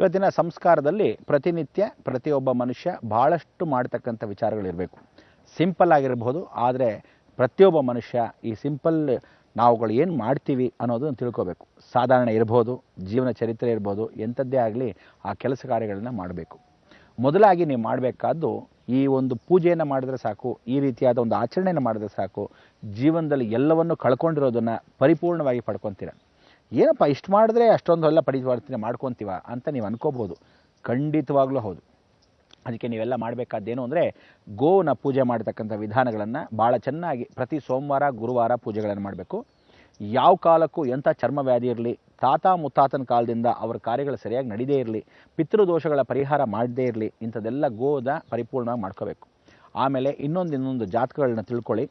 ಇವತ್ತಿನ ಸಂಸ್ಕಾರದಲ್ಲಿ ಪ್ರತಿನಿತ್ಯ ಪ್ರತಿಯೊಬ್ಬ ಮನುಷ್ಯ ಬಹಳಷ್ಟು ಮಾಡ್ತಕ್ಕಂಥ ವಿಚಾರಗಳಿರಬೇಕು. ಸಿಂಪಲ್ ಆಗಿರಬಹುದು, ಆದರೆ ಪ್ರತಿಯೊಬ್ಬ ಮನುಷ್ಯ ಈ ಸಿಂಪಲ್ ನಾವುಗಳು ಏನು ಮಾಡ್ತೀವಿ ಅನ್ನೋದನ್ನು ತಿಳ್ಕೋಬೇಕು. ಸಾಧಾರಣ ಇರ್ಬೋದು, ಜೀವನ ಚರಿತ್ರೆ ಇರ್ಬೋದು, ಎಂಥದ್ದೇ ಆಗಲಿ ಆ ಕೆಲಸ ಕಾರ್ಯಗಳನ್ನು ಮಾಡಬೇಕು. ಮೊದಲಾಗಿ ನೀವು ಮಾಡಬೇಕಾದ್ದು ಈ ಒಂದು ಪೂಜೆಯನ್ನು ಮಾಡಿದ್ರೆ ಸಾಕು, ಈ ರೀತಿಯಾದ ಒಂದು ಆಚರಣೆಯನ್ನು ಮಾಡಿದ್ರೆ ಸಾಕು, ಜೀವನದಲ್ಲಿ ಎಲ್ಲವನ್ನು ಕಳ್ಕೊಂಡಿರೋದನ್ನು ಪರಿಪೂರ್ಣವಾಗಿ ಪಡ್ಕೊತೀರ. ಏನಪ್ಪ ಇಷ್ಟು ಮಾಡಿದ್ರೆ ಅಷ್ಟೊಂದು ಎಲ್ಲ ಪರಿವರ್ತನೆ ಮಾಡ್ಕೊತೀವ ಅಂತ ನೀವು ಅನ್ಕೋಬೋದು. ಖಂಡಿತವಾಗ್ಲೂ ಹೌದು. ಅದಕ್ಕೆ ನೀವೆಲ್ಲ ಮಾಡಬೇಕಾದ್ದೇನು ಅಂದರೆ ಗೋನ ಪೂಜೆ ಮಾಡ್ತಕ್ಕಂಥ ವಿಧಾನಗಳನ್ನು ಭಾಳ ಚೆನ್ನಾಗಿ ಪ್ರತಿ ಸೋಮವಾರ ಗುರುವಾರ ಪೂಜೆಗಳನ್ನು ಮಾಡಬೇಕು. ಯಾವ ಕಾಲಕ್ಕೂ ಎಂಥ ಚರ್ಮವ್ಯಾಧಿ ಇರಲಿ, ತಾತ ಮುತ್ತಾತನ ಕಾಲದಿಂದ ಅವರ ಕಾರ್ಯಗಳು ಸರಿಯಾಗಿ ನಡೀದೇ ಇರಲಿ, ಪಿತೃದೋಷಗಳ ಪರಿಹಾರ ಮಾಡದೇ ಇರಲಿ, ಇಂಥದ್ದೆಲ್ಲ ಗೋದ ಪರಿಪೂರ್ಣವಾಗಿ ಮಾಡ್ಕೋಬೇಕು. ಆಮೇಲೆ ಇನ್ನೊಂದು ಜಾತಕಗಳನ್ನ ತಿಳ್ಕೊಳ್ಳಿ.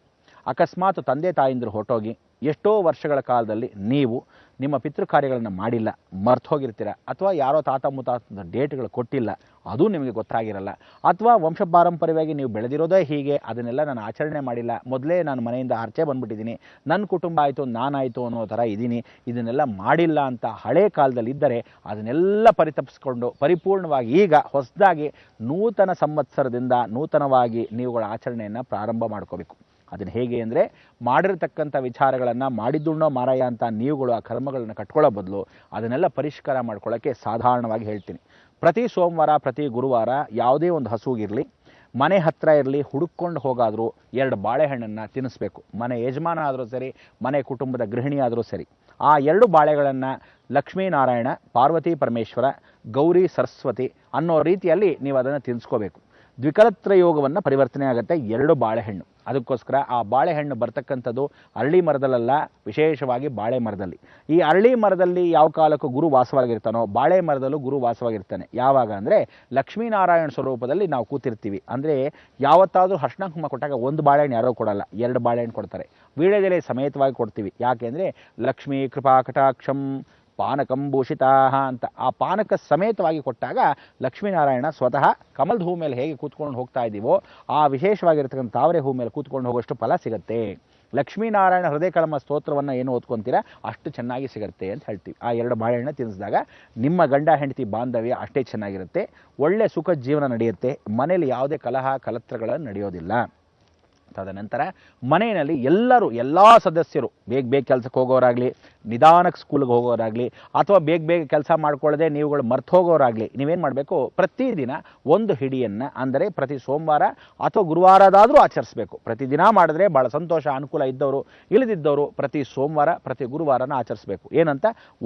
ಅಕಸ್ಮಾತ್ ತಂದೆ ತಾಯಿಂದರು ಹೊರಟೋಗಿ ಎಷ್ಟೋ ವರ್ಷಗಳ ಕಾಲದಲ್ಲಿ ನೀವು ನಿಮ್ಮ ಪಿತೃ ಕಾರ್ಯಗಳನ್ನು ಮಾಡಿಲ್ಲ, ಮರ್ತು ಹೋಗಿರ್ತೀರ, ಅಥವಾ ಯಾರೋ ತಾತ ಮುತ್ತಾತ ಡೇಟ್ಗಳು ಕೊಟ್ಟಿಲ್ಲ, ಅದು ನಿಮಗೆ ಗೊತ್ತಾಗಿರಲ್ಲ, ಅಥವಾ ವಂಶ ಪಾರಂಪರ್ಯವಾಗಿ ನೀವು ಬೆಳೆದಿರೋದೇ ಹೀಗೆ, ಅದನ್ನೆಲ್ಲ ನಾನು ಆಚರಣೆ ಮಾಡಿಲ್ಲ, ಮೊದಲೇ ನಾನು ಮನೆಯಿಂದ ಆಚೆ ಬಂದುಬಿಟ್ಟಿದ್ದೀನಿ, ನನ್ನ ಕುಟುಂಬ ಆಯಿತು ನಾನಾಯಿತು ಅನ್ನೋ ಥರ ಇದ್ದೀನಿ, ಇದನ್ನೆಲ್ಲ ಮಾಡಿಲ್ಲ ಅಂತ ಹಳೆ ಕಾಲದಲ್ಲಿ ಇದ್ದರೆ ಅದನ್ನೆಲ್ಲ ಪರಿತಪಿಸ್ಕೊಂಡು ಪರಿಪೂರ್ಣವಾಗಿ ಈಗ ಹೊಸದಾಗಿ ನೂತನ ಸಂವತ್ಸರದಿಂದ ನೂತನವಾಗಿ ನೀವುಗಳ ಆಚರಣೆಯನ್ನು ಪ್ರಾರಂಭ ಮಾಡ್ಕೋಬೇಕು. ಅದನ್ನು ಹೇಗೆ ಅಂದರೆ ಮಾಡಿರ್ತಕ್ಕಂಥ ವಿಚಾರಗಳನ್ನು ಮಾಡಿದ್ದುಣ್ಣೋ ಮಾರಾಯ ಅಂತ ನೀವುಗಳು ಆ ಕರ್ಮಗಳನ್ನು ಕಟ್ಕೊಳ್ಳೋ ಬದಲು ಅದನ್ನೆಲ್ಲ ಪರಿಷ್ಕಾರ ಮಾಡ್ಕೊಳ್ಳೋಕ್ಕೆ ಸಾಧಾರಣವಾಗಿ ಹೇಳ್ತೀನಿ. ಪ್ರತಿ ಸೋಮವಾರ ಪ್ರತಿ ಗುರುವಾರ ಯಾವುದೇ ಒಂದು ಹಸುಗಿರಲಿ, ಮನೆ ಹತ್ತಿರ ಇರಲಿ, ಹುಡುಕೊಂಡು ಹೋಗಾದರೂ 2 ಬಾಳೆಹಣ್ಣನ್ನು ತಿನ್ನಿಸ್ಬೇಕು. ಮನೆ ಯಜಮಾನ ಆದರೂ ಸರಿ, ಮನೆ ಕುಟುಂಬದ ಗೃಹಿಣಿ ಆದರೂ ಸರಿ, ಆ 2 ಬಾಳೆಗಳನ್ನು ಲಕ್ಷ್ಮೀನಾರಾಯಣ, ಪಾರ್ವತಿ ಪರಮೇಶ್ವರ, ಗೌರಿ ಸರಸ್ವತಿ ಅನ್ನೋ ರೀತಿಯಲ್ಲಿ ನೀವು ಅದನ್ನು ತಿನ್ನಿಸ್ಕೋಬೇಕು. ದ್ವಿಕಲತ್ರ ಯೋಗವನ್ನು ಪರಿವರ್ತನೆ ಆಗುತ್ತೆ 2 ಬಾಳೆಹಣ್ಣು. ಅದಕ್ಕೋಸ್ಕರ ಆ ಬಾಳೆಹಣ್ಣು ಬರ್ತಕ್ಕಂಥದ್ದು ಅರಳಿ ಮರದಲ್ಲ, ವಿಶೇಷವಾಗಿ ಬಾಳೆ ಮರದಲ್ಲಿ. ಈ ಅರಳಿ ಮರದಲ್ಲಿ ಯಾವ ಕಾಲಕ್ಕೂ ಗುರು ವಾಸವಾಗಿರ್ತಾನೋ ಬಾಳೆ ಮರದಲ್ಲೂ ಗುರು ವಾಸವಾಗಿರ್ತಾನೆ. ಯಾವಾಗ ಅಂದರೆ ಲಕ್ಷ್ಮೀನಾರಾಯಣ ಸ್ವರೂಪದಲ್ಲಿ ನಾವು ಕೂತಿರ್ತೀವಿ. ಅಂದರೆ ಯಾವತ್ತಾದರೂ ಅರ್ಶಿನ ಕುಂಕುಮ ಕೊಟ್ಟಾಗ 1 ಬಾಳೆಹಣ್ಣು ಯಾರೋ ಕೊಡಲ್ಲ, 2 ಬಾಳೆಹಣ್ಣು ಕೊಡ್ತಾರೆ. ವೀಳ್ಯದೆಲೆ ಸಮೇತವಾಗಿ ಕೊಡ್ತೀವಿ. ಯಾಕೆ ಅಂದರೆ ಲಕ್ಷ್ಮೀ ಕೃಪಾ ಕಟಾಕ್ಷಂ ಪಾನಕಂಭೂಷಿತಾ ಅಂತ ಆ ಪಾನಕ ಸಮೇತವಾಗಿ ಕೊಟ್ಟಾಗ ಲಕ್ಷ್ಮೀನಾರಾಯಣ ಸ್ವತಃ ಕಮಲದ ಹೂ ಮೇಲೆ ಹೇಗೆ ಕೂತ್ಕೊಂಡು ಹೋಗ್ತಾ ಇದ್ದೀವೋ ಆ ವಿಶೇಷವಾಗಿರ್ತಕ್ಕಂಥ ತಾವರೆ ಹೂ ಮೇಲೆ ಕೂತ್ಕೊಂಡು ಹೋಗೋಷ್ಟು ಫಲ ಸಿಗುತ್ತೆ. ಲಕ್ಷ್ಮೀನಾರಾಯಣ ಹೃದಯ ಕಳಮ ಸ್ತೋತ್ರವನ್ನು ಏನು ಓದ್ಕೊತೀರಾ ಅಷ್ಟು ಚೆನ್ನಾಗಿ ಸಿಗುತ್ತೆ ಅಂತ ಹೇಳ್ತೀವಿ. ಆ 2 ಬಾಳೆಹಣ್ಣು ತಿನ್ನಿಸಿದಾಗ ನಿಮ್ಮ ಗಂಡ ಹೆಂಡತಿ ಬಾಂಧವ್ಯ ಅಷ್ಟೇ ಚೆನ್ನಾಗಿರುತ್ತೆ, ಒಳ್ಳೆ ಸುಖ ಜೀವನ ನಡೆಯುತ್ತೆ, ಮನೆಯಲ್ಲಿ ಯಾವುದೇ ಕಲಹ ಕಲತ್ರಗಳನ್ನು ನಡೆಯೋದಿಲ್ಲ. ತದನಂತರ ಮನೆಯಲ್ಲಿ ಎಲ್ಲ ಸದಸ್ಯರು ಬೇಗ ಕೆಲಸಕ್ಕೆ ಹೋಗೋರಾಗಲಿ, ನಿಧಾನಕ್ಕೆ ಸ್ಕೂಲ್ಗೆ ಹೋಗೋರಾಗಲಿ, ಅಥವಾ ಬೇಗ ಕೆಲಸ ಮಾಡ್ಕೊಳ್ಳದೆ ನೀವುಗಳು ಮರ್ತು ಹೋಗೋರಾಗಲಿ, ನೀವೇನು ಮಾಡಬೇಕು, ಪ್ರತಿದಿನ 1 ಹಿಡಿಯನ್ನು, ಅಂದರೆ ಪ್ರತಿ ಸೋಮವಾರ ಅಥವಾ ಗುರುವಾರದಾದರೂ ಆಚರಿಸಬೇಕು. ಪ್ರತಿದಿನ ಮಾಡಿದ್ರೆ ಭಾಳ ಸಂತೋಷ. ಅನುಕೂಲ ಇದ್ದವರು ಇಲ್ಲದಿದ್ದವರು ಪ್ರತಿ ಸೋಮವಾರ ಪ್ರತಿ ಗುರುವಾರನ ಆಚರಿಸಬೇಕು. ಏನಂತ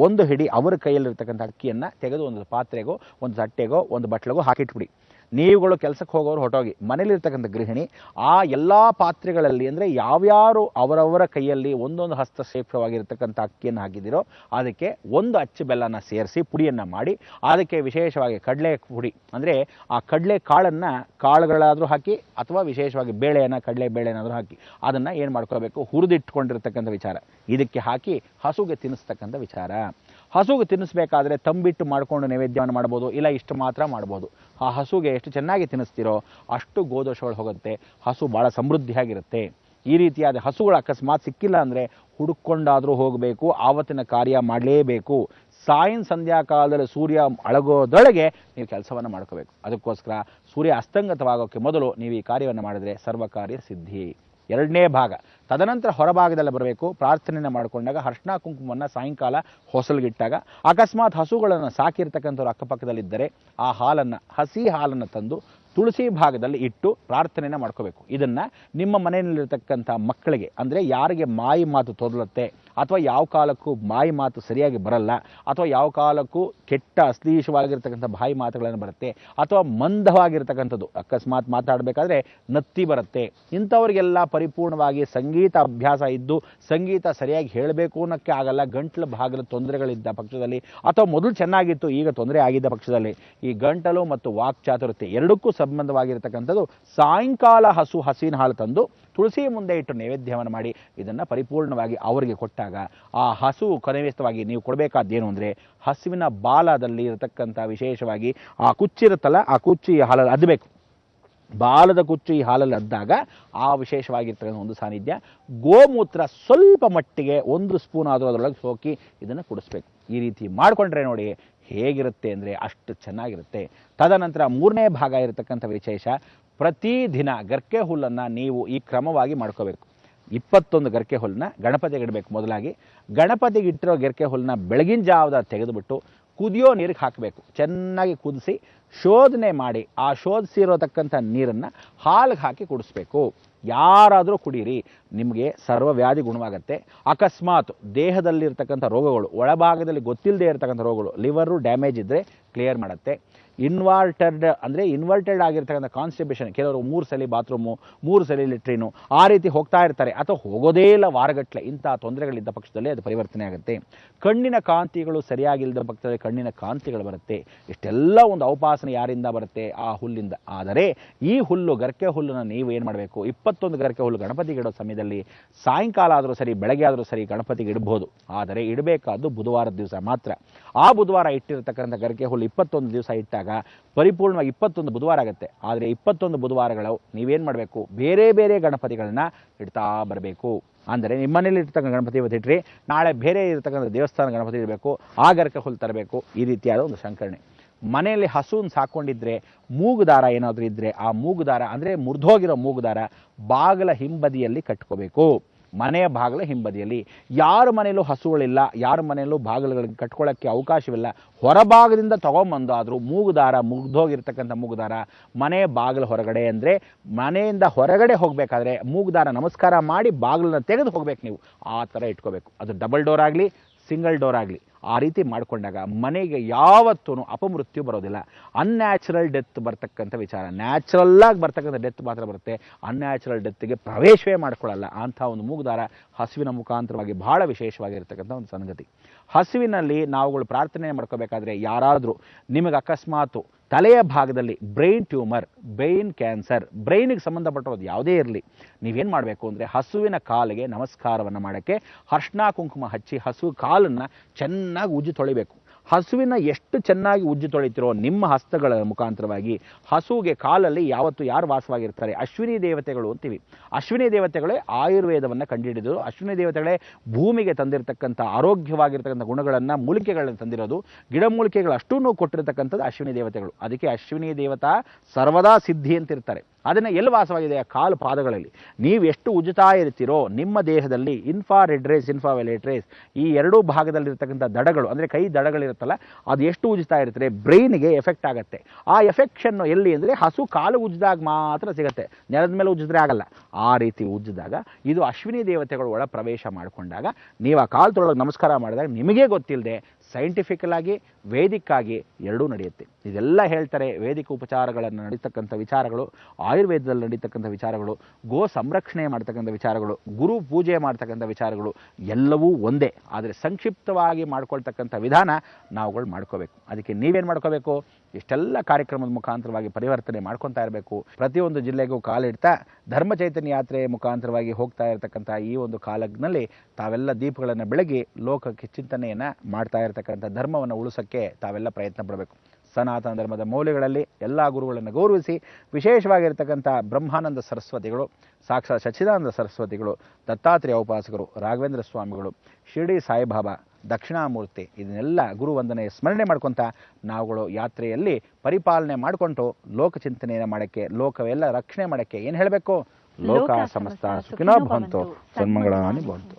1 ಹಿಡಿ ಅವರ ಕೈಯಲ್ಲಿರ್ತಕ್ಕಂಥ ಅಕ್ಕಿಯನ್ನು ತೆಗೆದು ಒಂದು ಪಾತ್ರೆಗೋ ಒಂದು ತಟ್ಟೆಗೋ ಒಂದು ಬಟ್ಲಿಗೋ ಹಾಕಿಟ್ಬಿಡಿ. ನೀವುಗಳು ಕೆಲಸಕ್ಕೆ ಹೋಗೋರು ಹೊರಟೋಗಿ ಮನೇಲಿರ್ತಕ್ಕಂಥ ಗೃಹಿಣಿ ಆ ಎಲ್ಲ ಪಾತ್ರೆಗಳಲ್ಲಿ, ಅಂದರೆ ಯಾವ್ಯಾರು ಅವರವರ ಕೈಯಲ್ಲಿ ಒಂದೊಂದು ಹಸ್ತಕ್ಷೇಪವಾಗಿರ್ತಕ್ಕಂಥ ಅಕ್ಕಿಯನ್ನು ಹಾಕಿದಿರೋ ಅದಕ್ಕೆ 1 ಅಚ್ಚು ಬೆಲ್ಲನ ಸೇರಿಸಿ ಪುಡಿಯನ್ನು ಮಾಡಿ, ಅದಕ್ಕೆ ವಿಶೇಷವಾಗಿ ಕಡಲೆ ಪುಡಿ, ಅಂದರೆ ಆ ಕಡಲೆ ಕಾಳುಗಳಾದರೂ ಹಾಕಿ, ಅಥವಾ ವಿಶೇಷವಾಗಿ ಕಡಲೆ ಬೇಳೆನಾದರೂ ಹಾಕಿ ಅದನ್ನು ಏನು ಮಾಡ್ಕೋಬೇಕು, ಹುರಿದಿಟ್ಕೊಂಡಿರ್ತಕ್ಕಂಥ ವಿಚಾರ ಇದಕ್ಕೆ ಹಾಕಿ ಹಸುಗೆ ತಿನ್ನಿಸ್ತಕ್ಕಂಥ ವಿಚಾರ. ಹಸುಗೆ ತಿನ್ನಿಸ್ಬೇಕಾದ್ರೆ ತಂಬಿಟ್ಟು ಮಾಡಿಕೊಂಡು ನೈವೇದ್ಯವನ್ನು ಮಾಡ್ಬೋದು, ಇಲ್ಲ ಇಷ್ಟು ಮಾತ್ರ ಮಾಡ್ಬೋದು. ಆ ಹಸುಗೆ ಎಷ್ಟು ಚೆನ್ನಾಗಿ ತಿನ್ನಿಸ್ತೀರೋ ಅಷ್ಟು ಗೋದೋಷಗಳು ಹೋಗುತ್ತೆ, ಹಸು ಭಾಳ ಸಮೃದ್ಧಿಯಾಗಿರುತ್ತೆ. ಈ ರೀತಿಯಾದ ಹಸುಗಳು ಅಕಸ್ಮಾತ್ ಸಿಕ್ಕಿಲ್ಲ ಅಂದರೆ ಹುಡುಕೊಂಡಾದರೂ ಹೋಗಬೇಕು, ಆವತ್ತಿನ ಕಾರ್ಯ ಮಾಡಲೇಬೇಕು. ಸಂಧ್ಯಾ ಕಾಲದಲ್ಲಿ ಸೂರ್ಯ ಅಳಗೋದೊಳಗೆ ನೀವು ಕೆಲಸವನ್ನು ಮಾಡ್ಕೋಬೇಕು. ಅದಕ್ಕೋಸ್ಕರ ಸೂರ್ಯ ಅಸ್ತಂಗತವಾಗೋಕ್ಕೆ ಮೊದಲು ನೀವು ಈ ಕಾರ್ಯವನ್ನು ಮಾಡಿದರೆ ಸರ್ವಕಾರ್ಯ ಸಿದ್ಧಿ. 2ನೇ ಭಾಗ. ತದನಂತರ ಹೊರಭಾಗದಲ್ಲಿ ಬರಬೇಕು. ಪ್ರಾರ್ಥನೆಯನ್ನು ಮಾಡಿಕೊಂಡಾಗ ಅರ್ಶಿನ ಕುಂಕುಮವನ್ನು ಸಾಯಂಕಾಲ ಹೊಸಲ್ಗಿಟ್ಟಾಗ, ಅಕಸ್ಮಾತ್ ಹಸುಗಳನ್ನು ಸಾಕಿರ್ತಕ್ಕಂಥವ್ರು ಅಕ್ಕಪಕ್ಕದಲ್ಲಿದ್ದರೆ ಆ ಹಸಿ ಹಾಲನ್ನು ತಂದು ತುಳಸಿ ಭಾಗದಲ್ಲಿ ಇಟ್ಟು ಪ್ರಾರ್ಥನೆಯನ್ನು ಮಾಡ್ಕೋಬೇಕು. ಇದನ್ನು ನಿಮ್ಮ ಮನೆಯಲ್ಲಿರ್ತಕ್ಕಂಥ ಮಕ್ಕಳಿಗೆ, ಅಂದರೆ ಯಾರಿಗೆ ಮಾಯಿ ಮಾತು ತೊದಲುತ್ತೆ, ಅಥವಾ ಯಾವ ಕಾಲಕ್ಕೂ ಬಾಯಿ ಮಾತು ಸರಿಯಾಗಿ ಬರಲ್ಲ, ಅಥವಾ ಯಾವ ಕಾಲಕ್ಕೂ ಕೆಟ್ಟ ಅಶ್ಲೀಷವಾಗಿರ್ತಕ್ಕಂಥ ಬಾಯಿ ಮಾತುಗಳನ್ನು ಬರುತ್ತೆ, ಅಥವಾ ಮಂದವಾಗಿರ್ತಕ್ಕಂಥದ್ದು, ಅಕಸ್ಮಾತ್ ಮಾತಾಡಬೇಕಾದ್ರೆ ನತ್ತಿ ಬರುತ್ತೆ, ಇಂಥವ್ರಿಗೆಲ್ಲ ಪರಿಪೂರ್ಣವಾಗಿ ಸಂಗೀತ ಅಭ್ಯಾಸ ಇದ್ದು ಸಂಗೀತ ಸರಿಯಾಗಿ ಹೇಳಬೇಕು ಅನ್ನೋಕ್ಕೆ ಆಗಲ್ಲ, ಗಂಟಲು ಭಾಗದ ತೊಂದರೆಗಳಿದ್ದ ಪಕ್ಷದಲ್ಲಿ, ಅಥವಾ ಮೊದಲು ಚೆನ್ನಾಗಿತ್ತು ಈಗ ತೊಂದರೆ ಆಗಿದ್ದ ಪಕ್ಷದಲ್ಲಿ ಈ ಗಂಟಲು ಮತ್ತು ವಾಕ್ಚಾತುರ್ಯತೆ ಎರಡಕ್ಕೂ ಸಂಬಂಧವಾಗಿರ್ತಕ್ಕಂಥದ್ದು ಸಾಯಂಕಾಲ ಹಸಿನ ಹಾಲು ತಂದು ತುಳಸಿ ಮುಂದೆ ಇಟ್ಟು ನೈವೇದ್ಯವನ್ನು ಮಾಡಿ ಇದನ್ನು ಪರಿಪೂರ್ಣವಾಗಿ ಅವರಿಗೆ ಕೊಟ್ಟಾಗ ಆ ಹಸು ಕೊನೆವೇಸ್ತವಾಗಿ ನೀವು ಕೊಡಬೇಕಾದ್ದೇನು ಅಂದರೆ ಹಸುವಿನ ಬಾಲದಲ್ಲಿ ಇರತಕ್ಕಂಥ ವಿಶೇಷವಾಗಿ ಆ ಕುಚ್ಚಿರುತ್ತಲ್ಲ, ಆ ಕುಚ್ಚಿ ಹಾಲಲ್ಲಿ ಅದ್ದಬೇಕು. ಬಾಲದ ಕುಚ್ಚು ಈ ಹಾಲಲ್ಲಿ ಅದ್ದಾಗ ಆ ವಿಶೇಷವಾಗಿರ್ತಕ್ಕಂಥ ಒಂದು ಸಾನ್ನಿಧ್ಯ. ಗೋಮೂತ್ರ ಸ್ವಲ್ಪ ಮಟ್ಟಿಗೆ 1 ಸ್ಪೂನ್ ಆದರೂ ಅದರೊಳಗೆ ಸೋಕಿ ಇದನ್ನು ಕುಡಿಸ್ಬೇಕು. ಈ ರೀತಿ ಮಾಡಿಕೊಂಡ್ರೆ ನೋಡಿ ಹೇಗಿರುತ್ತೆ ಅಂದರೆ ಅಷ್ಟು ಚೆನ್ನಾಗಿರುತ್ತೆ. ತದನಂತರ 3ನೇ ಭಾಗ ಇರತಕ್ಕಂಥ ವಿಶೇಷ, ಪ್ರತಿದಿನ ಗರ್ಕೆ ಹುಲ್ಲನ್ನು ನೀವು ಈ ಕ್ರಮವಾಗಿ ಮಾಡ್ಕೋಬೇಕು. 21 ಗರ್ಕೆ ಹುಲ್ಲನ್ನ ಗಣಪತಿಗೆ ಇಡಬೇಕು. ಮೊದಲಾಗಿ ಗಣಪತಿಗೆ ಇಟ್ಟಿರೋ ಗರ್ಕೆ ಹುಲ್ಲನ್ನ ಬೆಳಗಿನ ಜಾವದ ತೆಗೆದುಬಿಟ್ಟು ಕುದಿಯೋ ನೀರಿಗೆ ಹಾಕಬೇಕು. ಚೆನ್ನಾಗಿ ಕುದಿಸಿ ಶೋಧನೆ ಮಾಡಿ ಆ ಶೋಧಿಸಿರೋತಕ್ಕಂಥ ನೀರನ್ನು ಹಾಲಿಗೆ ಹಾಕಿ ಕುಡಿಸ್ಬೇಕು. ಯಾರಾದರೂ ಕುಡೀರಿ, ನಿಮಗೆ ಸರ್ವವ್ಯಾಧಿ ಗುಣವಾಗುತ್ತೆ. ಅಕಸ್ಮಾತ್ ದೇಹದಲ್ಲಿರ್ತಕ್ಕಂಥ ರೋಗಗಳು, ಒಳಭಾಗದಲ್ಲಿ ಗೊತ್ತಿಲ್ಲದೆ ಇರತಕ್ಕಂಥ ರೋಗಗಳು, ಲಿವರು ಡ್ಯಾಮೇಜ್ ಇದ್ದರೆ ಕ್ಲಿಯರ್ ಮಾಡುತ್ತೆ. ಇನ್ವರ್ಟೆಡ್ ಆಗಿರ್ತಕ್ಕಂಥ ಕಾನ್ಸ್ಟಿಪೇಷನ್, ಕೆಲವರು 3 ಸಲ ಬಾತ್ರೂಮು, 3 ಸಲ ಲೆಟ್ರಿನು ಆ ರೀತಿ ಹೋಗ್ತಾ ಇರ್ತಾರೆ, ಅಥವಾ ಹೋಗೋದೇ ಇಲ್ಲ ವಾರಗಟ್ಟಲೆ. ಇಂಥ ತೊಂದರೆಗಳಿದ್ದ ಪಕ್ಷದಲ್ಲಿ ಅದು ಪರಿವರ್ತನೆ ಆಗುತ್ತೆ. ಕಣ್ಣಿನ ಕಾಂತಿಗಳು ಸರಿಯಾಗಿಲ್ಲದ ಪಕ್ಷದಲ್ಲಿ ಕಣ್ಣಿನ ಕಾಂತಿಗಳು ಬರುತ್ತೆ. ಇಷ್ಟೆಲ್ಲ ಒಂದು ಔಪಾಸನೆ ಯಾರಿಂದ ಬರುತ್ತೆ? ಆ ಹುಲ್ಲಿಂದ. ಆದರೆ ಈ ಹುಲ್ಲು, ಗರ್ಕೆ ಹುಲ್ಲನ್ನು ನೀವು ಏನು ಮಾಡಬೇಕು, 21 ಗರ್ಕೆ ಹುಲ್ಲು ಗಣಪತಿಗೆ ಇಡೋ ಸಮಯದಲ್ಲಿ ಸಾಯಂಕಾಲ ಆದರೂ ಸರಿ, ಬೆಳಗ್ಗೆ ಆದರೂ ಸರಿ ಗಣಪತಿಗೆ ಇಡ್ಬೋದು. ಆದರೆ ಇಡಬೇಕಾದ್ದು ಬುಧವಾರದ ದಿವಸ ಮಾತ್ರ. ಆ ಬುಧವಾರ ಇಟ್ಟಿರ್ತಕ್ಕಂಥ ಗರ್ಕೆ ಹುಲ್ಲು 21 ದಿವಸ ಇಟ್ಟಾಗ ಪರಿಪೂರ್ಣವಾಗಿ 21 ಬುಧವಾರ ಆಗುತ್ತೆ. ಆದರೆ 21 ಬುಧವಾರಗಳು ನೀವೇನು ಮಾಡಬೇಕು, ಬೇರೆ ಬೇರೆ ಗಣಪತಿಗಳನ್ನ ಇಡ್ತಾ ಬರಬೇಕು. ಅಂದರೆ ನಿಮ್ಮನೇಲಿ ಇರ್ತಕ್ಕಂಥ ಗಣಪತಿ ಇವತ್ತು ಇಟ್ರಿ, ನಾಳೆ ಬೇರೆ ಇರತಕ್ಕಂಥ ದೇವಸ್ಥಾನ ಗಣಪತಿ ಇರಬೇಕು, ಆ ಗರ್ಕೆ ಹುಲ್ಲು ತರಬೇಕು. ಈ ರೀತಿಯಾದ ಒಂದು ಸಂಕರಣೆ. ಮನೆಯಲ್ಲಿ ಹಸುವನ್ನು ಸಾಕೊಂಡಿದ್ರೆ ಮೂಗುದಾರ ಏನಾದರೂ ಇದ್ದರೆ ಆ ಮೂಗುದಾರ ಅಂದರೆ ಮುರಿದೋಗಿರೋ ಮೂಗುದಾರ ಬಾಗಿಲ ಹಿಂಬದಿಯಲ್ಲಿ ಕಟ್ಕೋಬೇಕು. ಮನೆಯ ಬಾಗಿಲ ಹಿಂಬದಿಯಲ್ಲಿ. ಯಾರ ಮನೆಯಲ್ಲೂ ಹಸುಗಳಿಲ್ಲ, ಯಾರ ಮನೆಯಲ್ಲೂ ಬಾಗಿಲುಗಳಿಗೆ ಕಟ್ಕೊಳ್ಳೋಕ್ಕೆ ಅವಕಾಶವಿಲ್ಲ, ಹೊರಭಾಗದಿಂದ ತೊಗೊಂಬಂದು ಆದರೂ ಮೂಗುದಾರ, ಮುಗ್ದೋಗಿರ್ತಕ್ಕಂಥ ಮೂಗುದಾರ ಮನೆಯ ಬಾಗಿಲು ಹೊರಗಡೆ, ಅಂದರೆ ಮನೆಯಿಂದ ಹೊರಗಡೆ ಹೋಗಬೇಕಾದ್ರೆ ಮೂಗುದಾರ ನಮಸ್ಕಾರ ಮಾಡಿ ಬಾಗಿಲನ್ನ ತೆಗೆದು ಹೋಗ್ಬೇಕು. ನೀವು ಆ ಥರ ಇಟ್ಕೋಬೇಕು. ಅದು ಡಬಲ್ ಡೋರ್ ಆಗಲಿ, ಸಿಂಗಲ್ ಡೋರ್ ಆಗಲಿ. ಆ ರೀತಿ ಮಾಡಿಕೊಂಡಾಗ ಮನೆಗೆ ಯಾವತ್ತೂ ಅಪಮೃತ್ಯು ಬರೋದಿಲ್ಲ. ಅನ್ಯಾಚುರಲ್ ಡೆತ್ ಬರ್ತಕ್ಕಂಥ ವಿಚಾರ, ನ್ಯಾಚುರಲ್ಲಾಗಿ ಬರ್ತಕ್ಕಂಥ ಡೆತ್ ಮಾತ್ರ ಬರುತ್ತೆ. ಅನ್ಯಾಚುರಲ್ ಡೆತ್ಗೆ ಪ್ರವೇಶವೇ ಮಾಡ್ಕೊಳ್ಳಲ್ಲ. ಅಂಥ ಒಂದು ಮೂಗುದಾರ ಹಸುವಿನ ಮುಖಾಂತರವಾಗಿ ಬಹಳ ವಿಶೇಷವಾಗಿರ್ತಕ್ಕಂಥ ಒಂದು ಸಂಗತಿ. ಹಸುವಿನಲ್ಲಿ ನಾವುಗಳು ಪ್ರಾರ್ಥನೆ ಮಾಡ್ಕೋಬೇಕಾದ್ರೆ, ಯಾರಾದರೂ ನಿಮಗೆ ಅಕಸ್ಮಾತು ತಲೆಯ ಭಾಗದಲ್ಲಿ ಬ್ರೈನ್ ಟ್ಯೂಮರ್, ಬ್ರೈನ್ ಕ್ಯಾನ್ಸರ್, ಬ್ರೈನಿಗೆ ಸಂಬಂಧಪಟ್ಟಿರೋದು ಯಾವುದೇ ಇರಲಿ, ನೀವೇನು ಮಾಡಬೇಕು ಅಂದರೆ ಹಸುವಿನ ಕಾಲಿಗೆ ನಮಸ್ಕಾರವನ್ನು ಮಾಡೋಕ್ಕೆ ಅರಿಶಿನ ಕುಂಕುಮ ಹಚ್ಚಿ ಹಸು ಕಾಲನ್ನು ಚೆನ್ನಾಗಿ ಉಜ್ಜಿ ತೊಳಿಬೇಕು. ಹಸುವಿನ ಎಷ್ಟು ಚೆನ್ನಾಗಿ ಉಜ್ಜಿ ತೊಳಿತಿರೋ ನಿಮ್ಮ ಹಸ್ತಗಳ ಮುಖಾಂತರವಾಗಿ ಹಸುವಿಗೆ ಕಾಲಲ್ಲಿ ಯಾವತ್ತು ಯಾರು ವಾಸವಾಗಿರ್ತಾರೆ, ಅಶ್ವಿನಿ ದೇವತೆಗಳು ಅಂತೀವಿ. ಅಶ್ವಿನಿ ದೇವತೆಗಳೇ ಆಯುರ್ವೇದವನ್ನು ಕಂಡುಹಿಡಿದರು. ಅಶ್ವಿನಿ ದೇವತೆಗಳೇ ಭೂಮಿಗೆ ತಂದಿರತಕ್ಕಂಥ ಆರೋಗ್ಯವಾಗಿರ್ತಕ್ಕಂಥ ಗುಣಗಳನ್ನು, ಮೂಲಿಕೆಗಳನ್ನು ತಂದಿರೋದು. ಗಿಡಮೂಲಿಕೆಗಳು ಅಷ್ಟೂ ಕೊಟ್ಟಿರತಕ್ಕಂಥದ್ದು ಅಶ್ವಿನಿ ದೇವತೆಗಳು. ಅದಕ್ಕೆ ಅಶ್ವಿನಿ ದೇವತಾ ಸರ್ವದಾ ಸಿದ್ಧಿ ಅಂತಿರ್ತಾರೆ. ಅದನ್ನು ಎಲ್ಲಿ ವಾಸವಾಗಿದೆ? ಆ ಕಾಲು ಪಾದಗಳಲ್ಲಿ. ನೀವು ಎಷ್ಟು ಉಜ್ಜುತ್ತಾ ಇರ್ತೀರೋ ನಿಮ್ಮ ದೇಹದಲ್ಲಿ ಇನ್ಫ್ರಾರೆಡ್ ರೇಸ್, ಇನ್ಫ್ರಾವೈಲೆಟ್ ರೇಸ್, ಈ ಎರಡೂ ಭಾಗದಲ್ಲಿರ್ತಕ್ಕಂಥ ದಡಗಳು, ಅಂದರೆ ಕೈ ದಡಗಳಿರುತ್ತಲ್ಲ, ಅದು ಎಷ್ಟು ಉಜ್ಜುತ್ತಾ ಇರ್ತಾರೆ ಬ್ರೈನ್ಗೆ ಎಫೆಕ್ಟ್ ಆಗುತ್ತೆ. ಆ ಎಫೆಕ್ಷನ್ನು ಎಲ್ಲಿ ಅಂದರೆ ಹಸು ಕಾಲು ಉಜ್ಜಿದಾಗ ಮಾತ್ರ ಸಿಗುತ್ತೆ, ನೆಲದ ಮೇಲೆ ಉಜ್ಜಿದ್ರೆ ಆಗಲ್ಲ. ಆ ರೀತಿ ಉಜ್ಜಿದಾಗ ಇದು ಅಶ್ವಿನಿ ದೇವತೆಗಳು ಒಳ ಪ್ರವೇಶ ಮಾಡಿಕೊಂಡಾಗ ನೀವು ಆ ಕಾಲು ತೊಳಗೆ ನಮಸ್ಕಾರ ಮಾಡಿದಾಗ ನಿಮಗೇ ಗೊತ್ತಿಲ್ಲದೆ ಸೈಂಟಿಫಿಕಲ್ ಆಗಿ, ವೇದಿಕ್ ಆಗಿ ಎರಡೂ ನಡೆಯುತ್ತೆ. ಇದೆಲ್ಲ ಹೇಳ್ತಾರೆ. ವೇದಿಕ ಉಪಚಾರಗಳನ್ನು ನಡೀತಕ್ಕಂಥ ವಿಚಾರಗಳು, ಆಯುರ್ವೇದದಲ್ಲಿ ನಡೀತಕ್ಕಂಥ ವಿಚಾರಗಳು, ಗೋ ಸಂರಕ್ಷಣೆ ಮಾಡ್ತಕ್ಕಂಥ ವಿಚಾರಗಳು, ಗುರು ಪೂಜೆ ಮಾಡ್ತಕ್ಕಂಥ ವಿಚಾರಗಳು ಎಲ್ಲವೂ ಒಂದೇ. ಆದರೆ ಸಂಕ್ಷಿಪ್ತವಾಗಿ ಮಾಡ್ಕೊಳ್ತಕ್ಕಂಥ ವಿಧಾನ ನಾವುಗಳು ಮಾಡ್ಕೋಬೇಕು. ಅದಕ್ಕೆ ನೀವೇನು ಮಾಡ್ಕೋಬೇಕು? ಇಷ್ಟೆಲ್ಲ ಕಾರ್ಯಕ್ರಮದ ಮುಖಾಂತರವಾಗಿ ಪರಿವರ್ತನೆ ಮಾಡ್ಕೊತಾ ಇರಬೇಕು. ಪ್ರತಿಯೊಂದು ಜಿಲ್ಲೆಗೂ ಕಾಲಿಡ್ತಾ ಧರ್ಮ ಚೈತನ್ಯ ಯಾತ್ರೆ ಮುಖಾಂತರವಾಗಿ ಹೋಗ್ತಾ ಇರತಕ್ಕಂಥ ಈ ಒಂದು ಕಾಲದಲ್ಲಿ ತಾವೆಲ್ಲ ದೀಪಗಳನ್ನು ಬೆಳಗಿ ಲೋಕಕ್ಕೆ ಚಿಂತನೆಯನ್ನು ಮಾಡ್ತಾ ಇರತಕ್ಕಂಥ ಧರ್ಮವನ್ನು ಉಳಿಸೋಕ್ಕೆ ತಾವೆಲ್ಲ ಪ್ರಯತ್ನ ಪಡಬೇಕು. ಸನಾತನ ಧರ್ಮದ ಮೌಲ್ಯಗಳಲ್ಲಿ ಎಲ್ಲ ಗುರುಗಳನ್ನು ಗೌರವಿಸಿ, ವಿಶೇಷವಾಗಿರ್ತಕ್ಕಂಥ ಬ್ರಹ್ಮಾನಂದ ಸರಸ್ವತಿಗಳು, ಸಾಕ್ಷಾತ್ ಸಚ್ಚಿದಾನಂದ ಸರಸ್ವತಿಗಳು, ದತ್ತಾತ್ರೇಯ ಉಪಾಸಕರು, ರಾಘವೇಂದ್ರ ಸ್ವಾಮಿಗಳು, ಶಿರ್ಡಿ ಸಾಯಿಬಾಬಾ, ದಕ್ಷಿಣಾಮೂರ್ತಿ, ಇದನ್ನೆಲ್ಲ ಗುರುವಂದನೆ ಸ್ಮರಣೆ ಮಾಡ್ಕೊತ ನಾವುಗಳು ಯಾತ್ರೆಯಲ್ಲಿ ಪರಿಪಾಲನೆ ಮಾಡಿಕೊಂಡು ಲೋಕಚಿಂತನೆಯನ್ನು ಮಾಡೋಕ್ಕೆ, ಲೋಕವೆಲ್ಲ ರಕ್ಷಣೆ ಮಾಡೋಕ್ಕೆ ಏನು ಹೇಳಬೇಕು? ಲೋಕ ಸಮಸ್ತ ಸುಖಿನೋ ಭವಂತು, ಸನ್ಮಂಗಳಾನಿ ಭವಂತು.